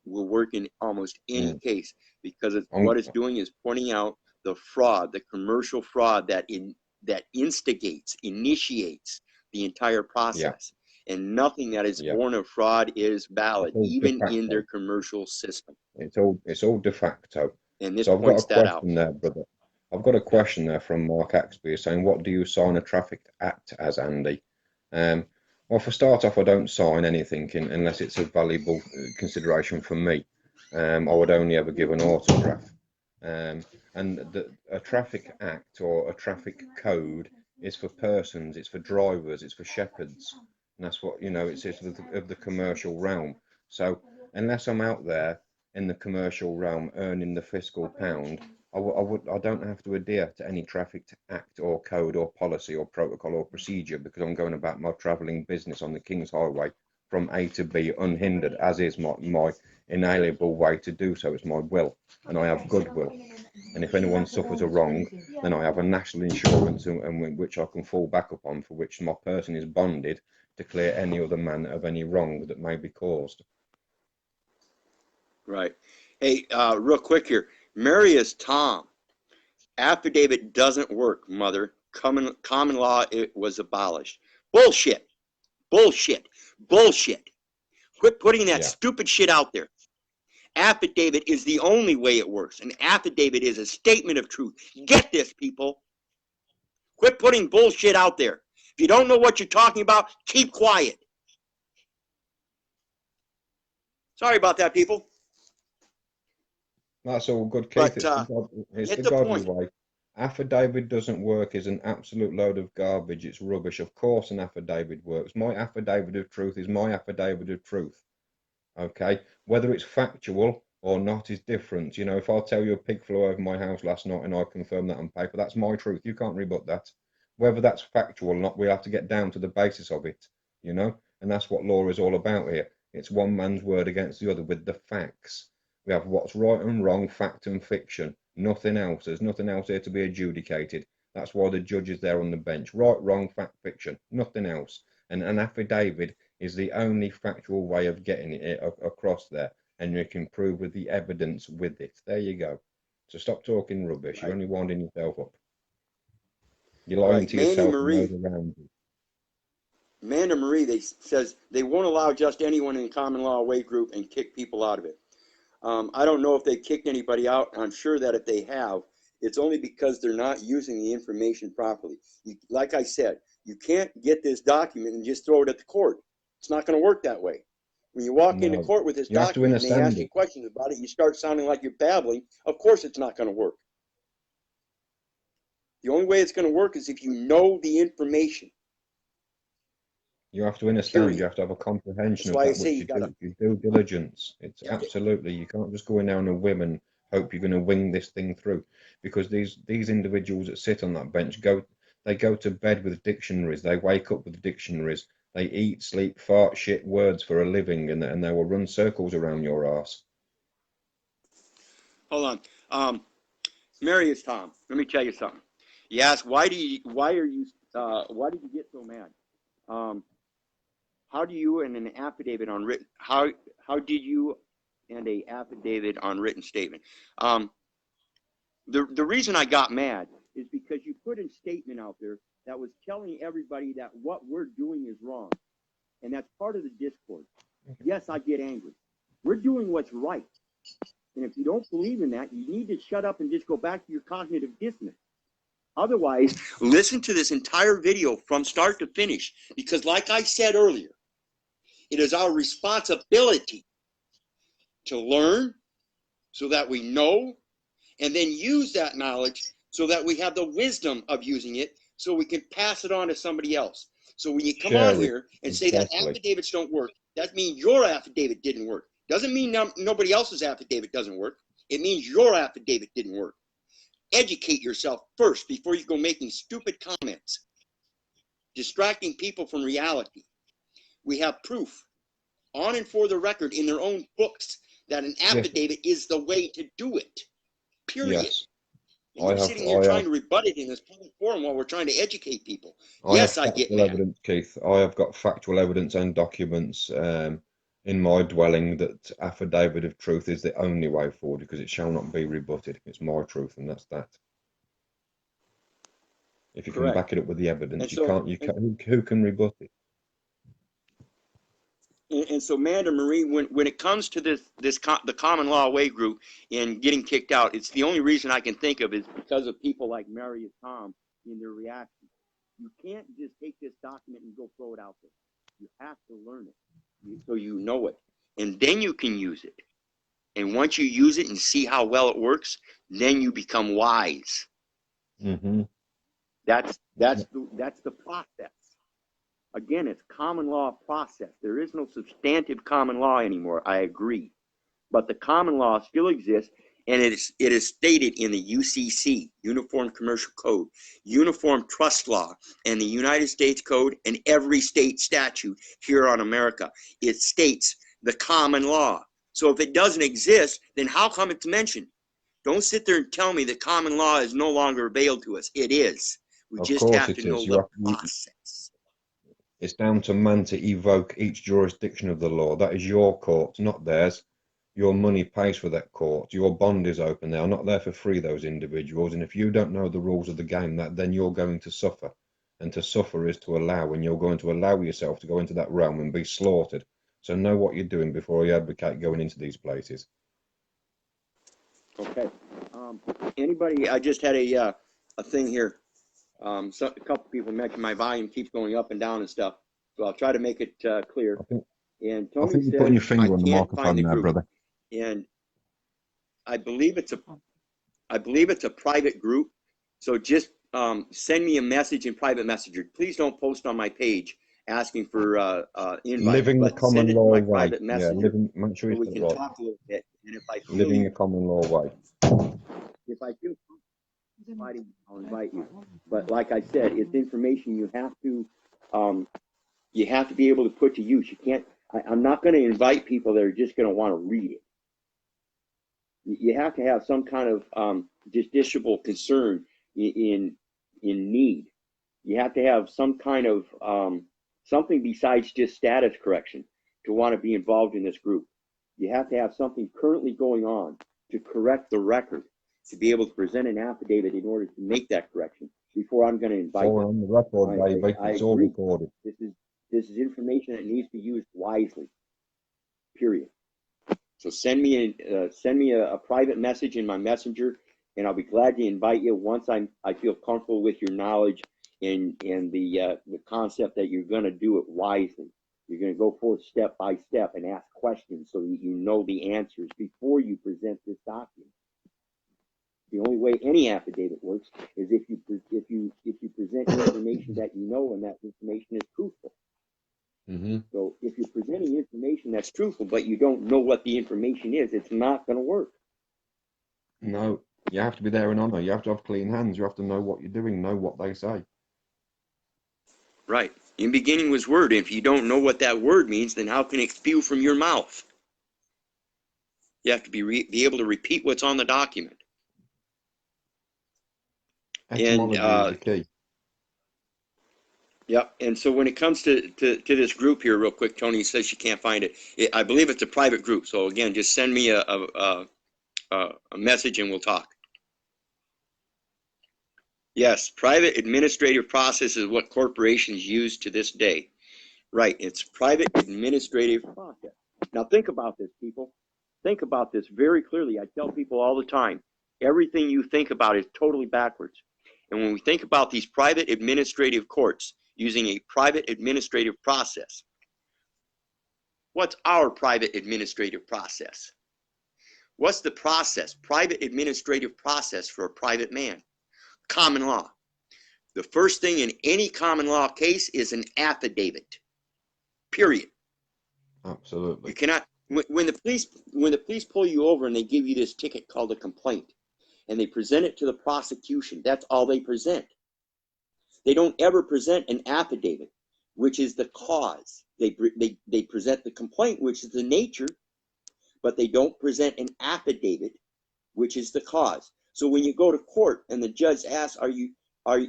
will work in almost any case because what it's doing is pointing out the fraud, the commercial fraud that initiates the entire process. Yeah. And nothing that is born of fraud is valid, even in their commercial system. It's all de facto. And this so I've points got a that question out. there, brother. I've got a question there from Mark Axby saying, what do you sign a traffic act as, Andy? Well, for start off, I don't sign anything unless it's a valuable consideration for me. I would only ever give an autograph. And a traffic act or a traffic code is for persons, it's for drivers, it's for shepherds. And that's what, it's of the commercial realm. So unless I'm out there in the commercial realm earning the fiscal pound, I don't have to adhere to any traffic act or code or policy or protocol or procedure because I'm going about my travelling business on the King's Highway from A to B unhindered, as is my inalienable way to do so. It's my will, and I have goodwill. And if anyone suffers a wrong, then I have a national insurance and which I can fall back upon, for which my person is bonded to clear any other man of any wrong that may be caused. Right. Hey, real quick here. Mary is Tom. Affidavit doesn't work, mother. Common law, it was abolished. Bullshit. Bullshit. Bullshit. Quit putting that stupid shit out there. Affidavit is the only way it works. An affidavit is a statement of truth. Get this, people. Quit putting bullshit out there. If you don't know what you're talking about, keep quiet. Sorry about that, people. That's all good, Keith. It's the godly way. Affidavit doesn't work is an absolute load of garbage. It's rubbish. Of course an affidavit works. My affidavit of truth is my affidavit of truth. Okay? Whether it's factual or not is different. If I tell you a pig flew over my house last night and I confirm that on paper, that's my truth. You can't rebut that. Whether that's factual or not, we have to get down to the basis of it, you know? And that's what law is all about here. It's one man's word against the other with the facts. We have what's right and wrong, fact and fiction. Nothing else. There's nothing else here to be adjudicated. That's why the judge is there on the bench. Right, wrong, fact, fiction. Nothing else. And an affidavit is the only factual way of getting it across there. And you can prove with the evidence with it. There you go. So stop talking rubbish. You're only winding yourself up. You're lying to yourself and those around you. Amanda Marie says they won't allow just anyone in common law away group and kick people out of it. I don't know if they kicked anybody out. I'm sure that if they have, it's only because they're not using the information properly. Like I said, you can't get this document and just throw it at the court. It's not going to work that way. When you walk into court with this document and they ask you questions about it, you start sounding like you're babbling. Of course it's not going to work. The only way it's going to work is if you know the information. You have to understand, you have to have a comprehension of that which you do, your due diligence. It's absolutely, you can't just go in there on a whim and hope you're going to wing this thing through, because these individuals that sit on that bench they go to bed with dictionaries, they wake up with dictionaries, they eat, sleep, fart, shit words for a living, and they will run circles around your ass. Hold on. Mary is Tom. Let me tell you something. You ask, why did you get so mad? How do you and an affidavit on written, how did you and a affidavit on written statement? The reason I got mad is because you put a statement out there that was telling everybody that what we're doing is wrong. And that's part of the discourse. Yes, I get angry. We're doing what's right. And if you don't believe in that, you need to shut up and just go back to your cognitive dissonance. Otherwise, listen to this entire video from start to finish, because like I said earlier, it is our responsibility to learn so that we know, and then use that knowledge so that we have the wisdom of using it so we can pass it on to somebody else. So when you come on here and say that affidavits don't work, that means your affidavit didn't work. Doesn't mean nobody else's affidavit doesn't work. It means your affidavit didn't work. Educate yourself first before you go making stupid comments, distracting people from reality. We have proof on and for the record in their own books that an affidavit is the way to do it, period. Yes. And you're sitting here trying to rebut it in this public forum while we're trying to educate people. Yes, I get mad. Evidence, Keith. I have got factual evidence and documents in my dwelling that affidavit of truth is the only way forward, because it shall not be rebutted. It's my truth, and that's that. If you can back it up with the evidence, who can rebut it? And so, Amanda Marie, when it comes to the common law away group and getting kicked out, it's the only reason I can think of is because of people like Mary and Tom in their reaction. You can't just take this document and go throw it out there. You have to learn it so you know it, and then you can use it. And once you use it and see how well it works, then you become wise. Mm-hmm. That's the process. Again, it's common law process. There is no substantive common law anymore. I agree. But the common law still exists, and it is stated in the UCC, Uniform Commercial Code, Uniform Trust Law, and the United States Code, and every state statute here on America. It states the common law. So if it doesn't exist, then how come it's mentioned? Don't sit there and tell me that common law is no longer available to us. It is. We just have to know the process. It's down to man to evoke each jurisdiction of the law. That is your court, not theirs. Your money pays for that court. Your bond is open. They are not there for free, those individuals. And if you don't know the rules of the game, then you're going to suffer. And to suffer is to allow, and you're going to allow yourself to go into that realm and be slaughtered. So know what you're doing before you advocate going into these places. Okay. Anybody? I just had a thing here. A couple people mentioned my volume keeps going up and down and stuff, so I'll try to make it clear. And Tony said, you're putting your finger on the microphone there, brother. And I believe it's a private group. So just send me a message in private messenger. Please don't post on my page asking for invite. Living the common law way. Make sure we can talk a little bit. And if I feel living the common law way. If I feel I'll invite you. But like I said, it's information you have to be able to put to use. You can't. I'm not going to invite people that are just going to want to read it. You have to have some kind of justiciable concern in need. You have to have some kind of something besides just status correction to want to be involved in this group. You have to have something currently going on to correct the record, to be able to present an affidavit in order to make that correction before I'm going to invite All them. on the record, David. I It's all agree. recorded. This is information that needs to be used wisely. Period. So send me a private message in my messenger, and I'll be glad to invite you once I feel comfortable with your knowledge and the concept that you're going to do it wisely. You're going to go forward step by step and ask questions so that you know the answers before you present this document. The only way any affidavit works is if you present information that you know and that information is truthful. Mm-hmm. So if you're presenting information that's truthful, but you don't know what the information is, it's not going to work. No, you have to be there in honour. You have to have clean hands. You have to know what you're doing, know what they say. Right. In beginning was word. If you don't know what that word means, then how can it spew from your mouth? You have to be able to repeat what's on the document. Etymology is the key. Yep. And so when it comes to this group here, real quick, Tony says she can't find it. I believe it's a private group. So again, just send me a message and we'll talk. Yes, private administrative process is what corporations use to this day. Right. It's private administrative process. Now think about this, people. Think about this very clearly. I tell people all the time, everything you think about is totally backwards. And when we think about these private administrative courts using a private administrative process, what's our private administrative process? What's the process, private administrative process for a private man? Common law. The first thing in any common law case is an affidavit. Period. Absolutely. You cannot. When the police pull you over and they give you this ticket called a complaint, and they present it to the prosecution, that's all they present. They don't ever present an affidavit, which is the cause. They present the complaint, which is the nature, but they don't present an affidavit, which is the cause. So when you go to court and the judge asks, do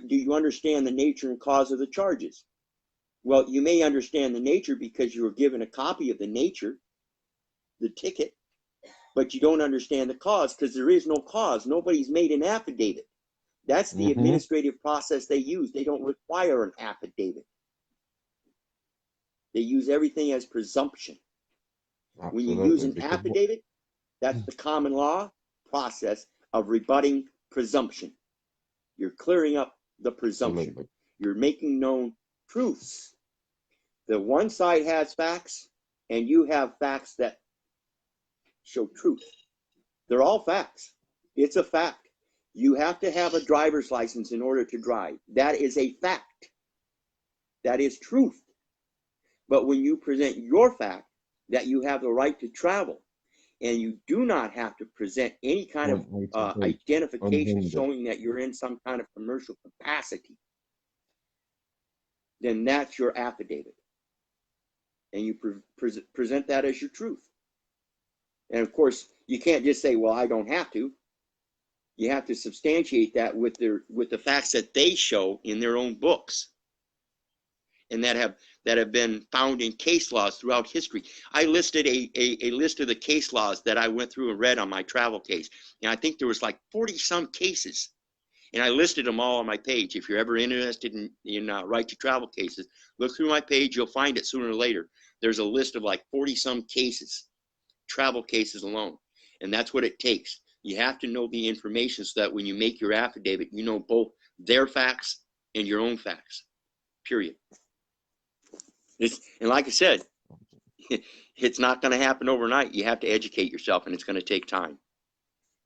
you understand the nature and cause of the charges? Well, you may understand the nature because you were given a copy of the nature, the ticket, but you don't understand the cause because there is no cause. Nobody's made an affidavit. That's the administrative process they use. They don't require an affidavit. They use everything as presumption. Absolutely. When you use an affidavit, that's the common law process of rebutting presumption. You're clearing up the presumption. Absolutely. You're making known proofs. The one side has facts, and you have facts that show truth. They're all facts. It's a fact. You have to have a driver's license in order to drive. That is a fact. That is truth. But when you present your fact that you have the right to travel, and you do not have to present any kind of identification showing that you're in some kind of commercial capacity, then that's your affidavit. And you present that as your truth. And of course, you can't just say, well, I don't have to. You have to substantiate that with the facts that they show in their own books, and that have been found in case laws throughout history. I listed a list of the case laws that I went through and read on my travel case, and I think there was like 40 some cases, and I listed them all on my page. If you're ever interested in right to travel cases, look through my page. You'll find it sooner or later. There's a list of like 40 some cases, travel cases alone, and that's what it takes. You have to know the information so that when you make your affidavit, you know both their facts and your own facts, period. And like I said, it's not going to happen overnight. You have to educate yourself, and it's going to take time.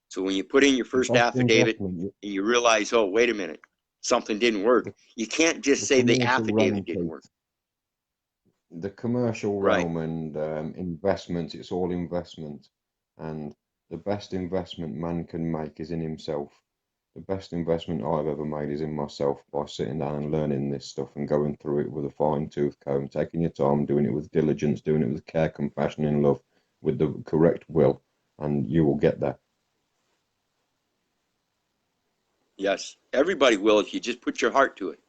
So when you put in your first affidavit and you realize, oh, wait a minute, something didn't work, you can't just say the affidavit didn't work. The commercial realm and investment, it's all investment. And the best investment man can make is in himself. The best investment I've ever made is in myself by sitting down and learning this stuff and going through it with a fine-tooth comb, taking your time, doing it with diligence, doing it with care, compassion, and love, with the correct will, and you will get there. Yes, everybody will if you just put your heart to it.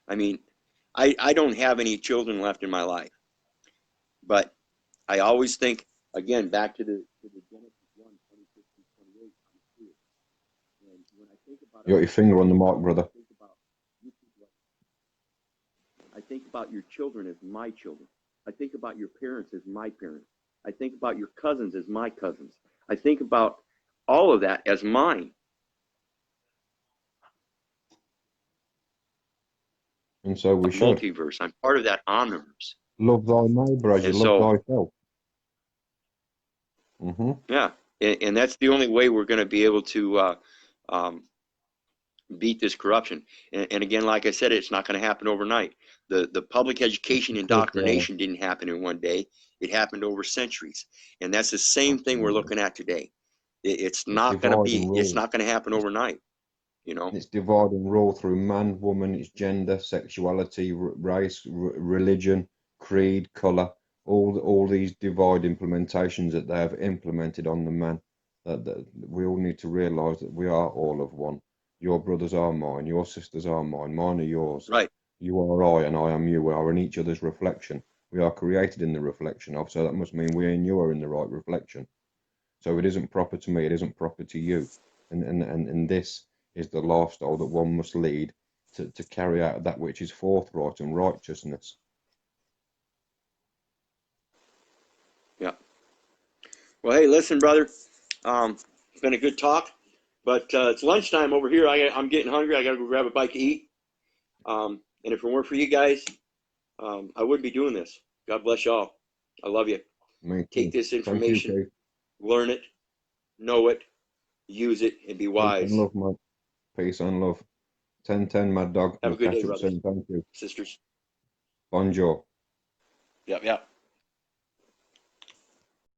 I mean, I don't have any children left in my life, but I always think, again, back to the Genesis 1, 26 and 28, I'm here. And when I think about You got your finger on the mark, brother. I think about your children as my children. I think about your parents as my parents. I think about your cousins as my cousins. I think about all of that as mine. And so we should. Multiverse. I'm part of that omniverse. Love thy neighbor as you And love so, thyself. yeah, and that's the only way we're going to be able to beat this corruption. And again, like I said, it's not going to happen overnight. The public education indoctrination didn't happen in one day. It happened over centuries. And that's the same thing we're looking at today. It's not going to be, it's not going to happen overnight, you know. It's divide and rule through man, woman, it's gender, sexuality, race, religion, creed, colour, all these divide implementations that they have implemented on the man. That we all need to realise that we are all of one. Your brothers are mine, your sisters are mine, mine are yours. Right. You are I and I am you. We are in each other's reflection. We are created in the reflection of, so that must mean we and you are in the right reflection. So it isn't proper to me, it isn't proper to you. And this is the lifestyle that one must lead to carry out that which is forthright and righteousness. Yeah. Well, hey, listen, brother. It's been a good talk, but it's lunchtime over here. I'm getting hungry. I got to go grab a bite to eat. And if it weren't for you guys, I wouldn't be doing this. God bless y'all. I love you. Take this information, Thank you, learn it, know it, use it, and be wise. Peace and love, mate. Peace and love. 10-10, Mad Dog. Have a good day, catch up brothers. soon. Thank you. Sisters. Bonjour. Yep, yep.